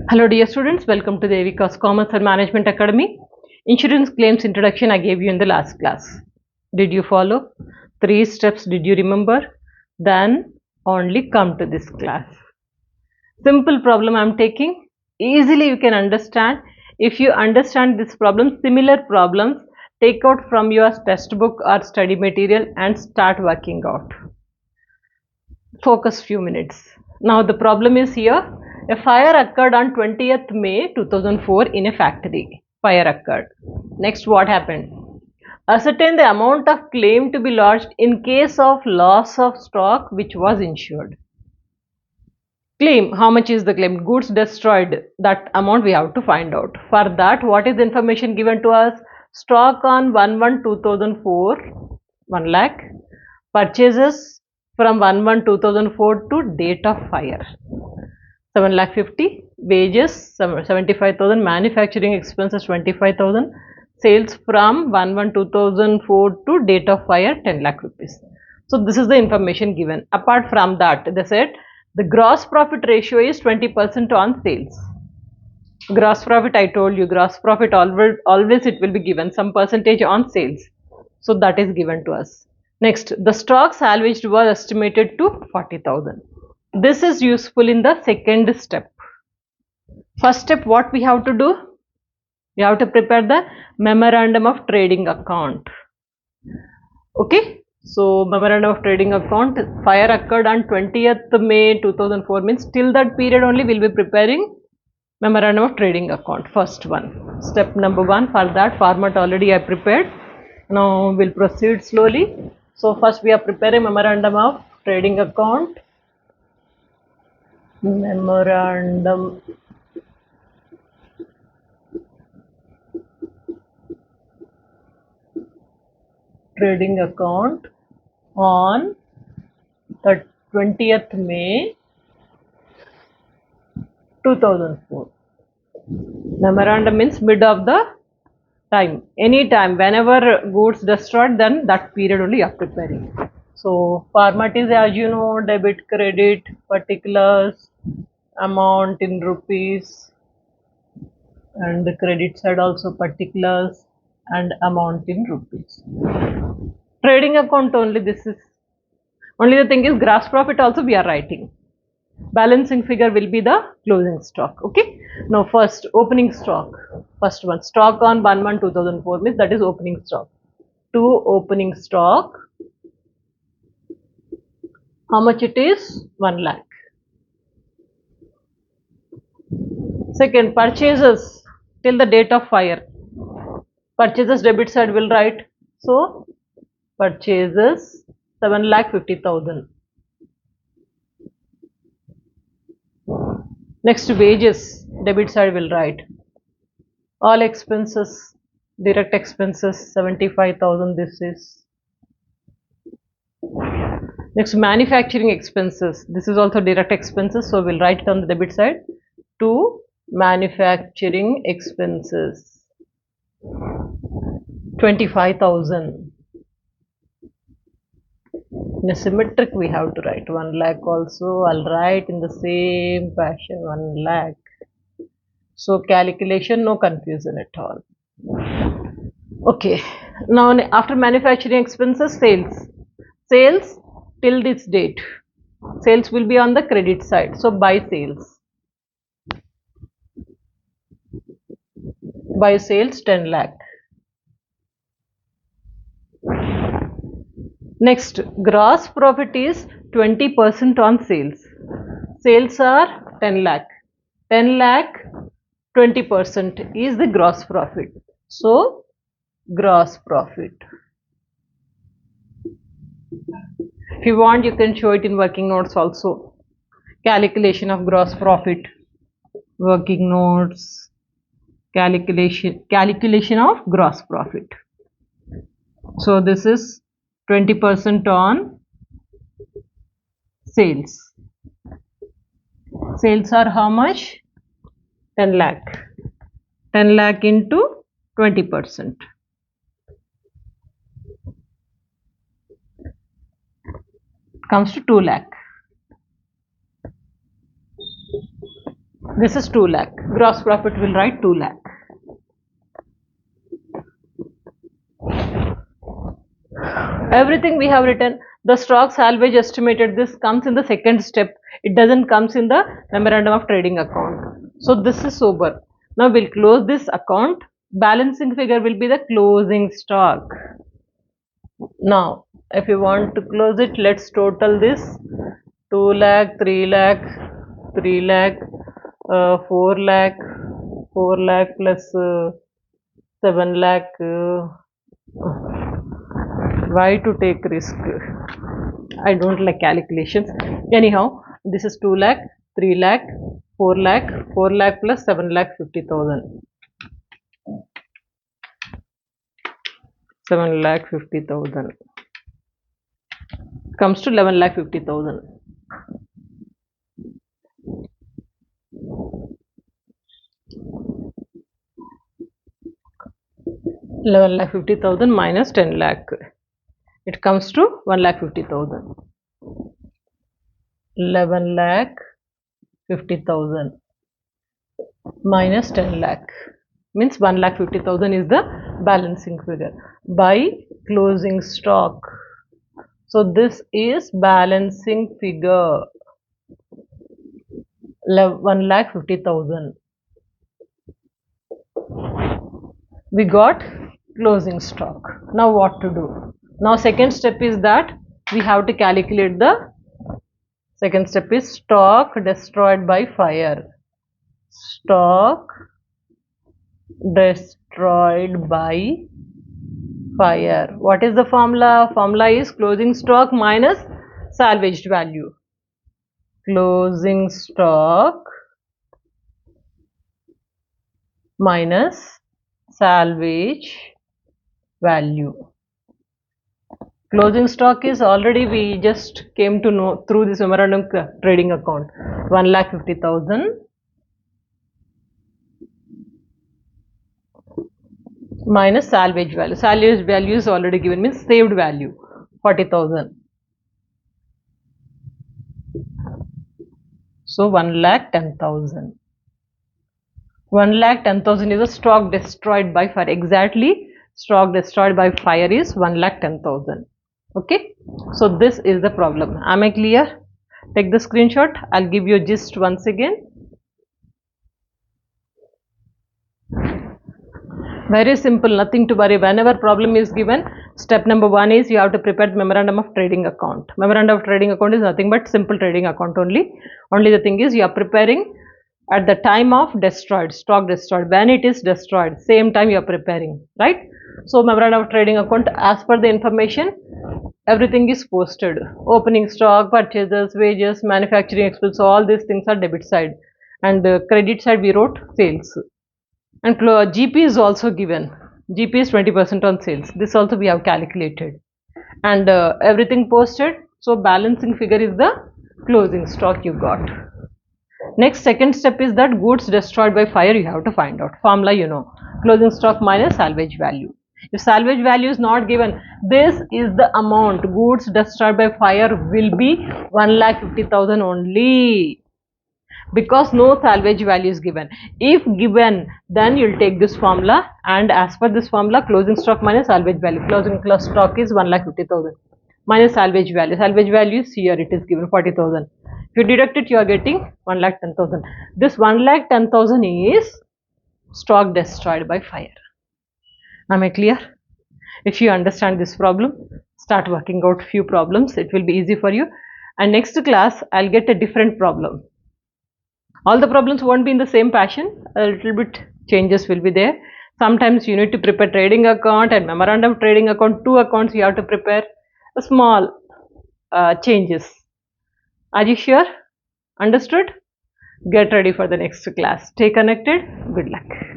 Hello dear students, welcome to the Evika's Commerce and Management Academy. Insurance claims introduction I gave you in the last class. Did you follow? 3 steps did you remember? Then only come to this class. Simple problem I am taking. Easily you can understand. If you understand this problem, similar problems, take out from your textbook or study material and start working out. Focus few minutes. Now the problem is here. A fire occurred on 20th May 2004 in a factory. Fire occurred. Next, what happened? Ascertain the amount of claim to be lodged in case of loss of stock which was insured. Claim, how much is the claim? Goods destroyed, that amount we have to find out. For that, what is the information given to us? Stock on 1/1/2004, 1 lakh. Purchases from 1/1/2004 to date of fire, 7,50,000. Wages 75,000. Manufacturing expenses 25,000. Sales from 1/1/2004 to date of fire 10 lakh rupees. So this is the information given. Apart from that, they said the gross profit ratio is 20% on sales. Gross profit, I told you, gross profit always it will be given some percentage on sales. So that is given to us. Next, the stock salvaged was estimated to 40,000. This is useful in the second step. First step, what we have to do? We have to prepare the memorandum of trading account. Okay. So memorandum of trading account, fire occurred on 20th May 2004 means till that period only we will be preparing memorandum of trading account. First one. Step number 1, for that format already I prepared. Now we'll proceed slowly. So first we are preparing memorandum of trading account. Memorandum trading account on the 20th May 2004. Memorandum means mid of the time, any time, whenever goods destroyed, then that period only you are preparing. So format is, as you know, debit, credit, particulars, amount in rupees, and the credit side also particulars and amount in rupees. Trading account only, this is only the thing is gross profit also we are writing. Balancing figure will be the closing stock. Okay. Now first opening stock. First one, stock on 1/1/2004 means that is opening stock. To opening stock, how much it is? 1 lakh. Second, purchases till the date of fire. Purchases debit side will write. So purchases 7,50,000. Next, wages debit side will write. All expenses, direct expenses 75,000. This is. Next, manufacturing expenses. This is also direct expenses, so we'll write it on the debit side. To manufacturing expenses 25,000. In a symmetric we have to write 1 lakh also. I'll write in the same fashion 1 lakh. So calculation, no confusion at all. Okay. Now after manufacturing expenses, sales. Sales till this date. Sales will be on the credit side. So buy sales. Buy sales 10 lakh. Next, gross profit is 20% on sales. Sales are 10 lakh. 10 lakh 20% is the gross profit. So, gross profit. If you want, you can show it in working notes also. Calculation of gross profit. Working notes. Calculation of gross profit. So, this is 20% on sales. Sales are how much? 10 lakh. 10 lakh into 20%. Comes to 2 lakh. This is 2 lakh. Gross profit will write 2 lakh. Everything we have written. The stock salvage estimated, this comes in the second step. It doesn't comes in the memorandum of trading account. So this is sober. Now we'll close this account. Balancing figure will be the closing stock. Now if you want to close it, let's total this. 2 lakh, 3 lakh, 3 lakh, 4 lakh, 4 lakh plus 7 lakh. Why to take risk? I don't like calculations. Anyhow, this is 2 lakh, 3 lakh, 4 lakh, 4 lakh plus 7 lakh 50,000. 7 lakh 50,000 comes to 11 lakh 50,000. 11 lakh 50,000 minus 10 lakh. It comes to 1 lakh 50,000. 11 lakh 50,000 minus 10 lakh means 1 lakh 50,000 is the balancing figure by closing stock. So this is balancing figure 1 lakh 50,000. We got closing stock. Now what to do? Now second step is that we have to calculate the second step is stock destroyed by fire. Stock destroyed by fire. What is the formula? Formula is closing stock minus salvaged value. Closing stock minus salvage value. Closing stock is already we just came to know through this memorandum trading account. 1 lakh 50,000 minus salvage value. Salvage value is already given, means saved value 40,000. So 1 lakh 10,000. 1 lakh 10,000 is a stock destroyed by fire. Exactly, stock destroyed by fire is 1 lakh 10,000. Okay, so this is the problem. Am I clear? Take the screenshot. I'll give you a gist once again. Very simple, nothing to worry. Whenever problem is given, step number 1 is you have to prepare the memorandum of trading account. Memorandum of trading account is nothing but simple trading account only. Only the thing is you are preparing at the time of destroyed, stock destroyed. When it is destroyed, same time you are preparing, right? So memorandum of trading account, as per the information, everything is posted. Opening stock, purchases, wages, manufacturing expenses, all these things are debit side, and the credit side we wrote sales. And GP is also given. GP is 20% on sales. This also we have calculated, and everything posted. So balancing figure is the closing stock you got. Next, second step is that goods destroyed by fire you have to find out. Formula you know. Closing stock minus salvage value. If salvage value is not given, this is the amount. Goods destroyed by fire will be 1,50,000 only, because no salvage value is given. If given, then you'll take this formula, and as per this formula, closing stock minus salvage value. Closing stock is 1,50,000 minus salvage value. Salvage value is here, it is given 40,000. If you deduct it, you are getting 1,10,000. This 1,10,000 is stock destroyed by fire. Am I clear? If you understand this problem, start working out few problems. It will be easy for you. And next class, I'll get a different problem. All the problems won't be in the same fashion. A little bit changes will be there. Sometimes you need to prepare trading account and memorandum of trading account. 2 accounts you have to prepare. A small changes. Are you sure? Understood? Get ready for the next class. Stay connected. Good luck.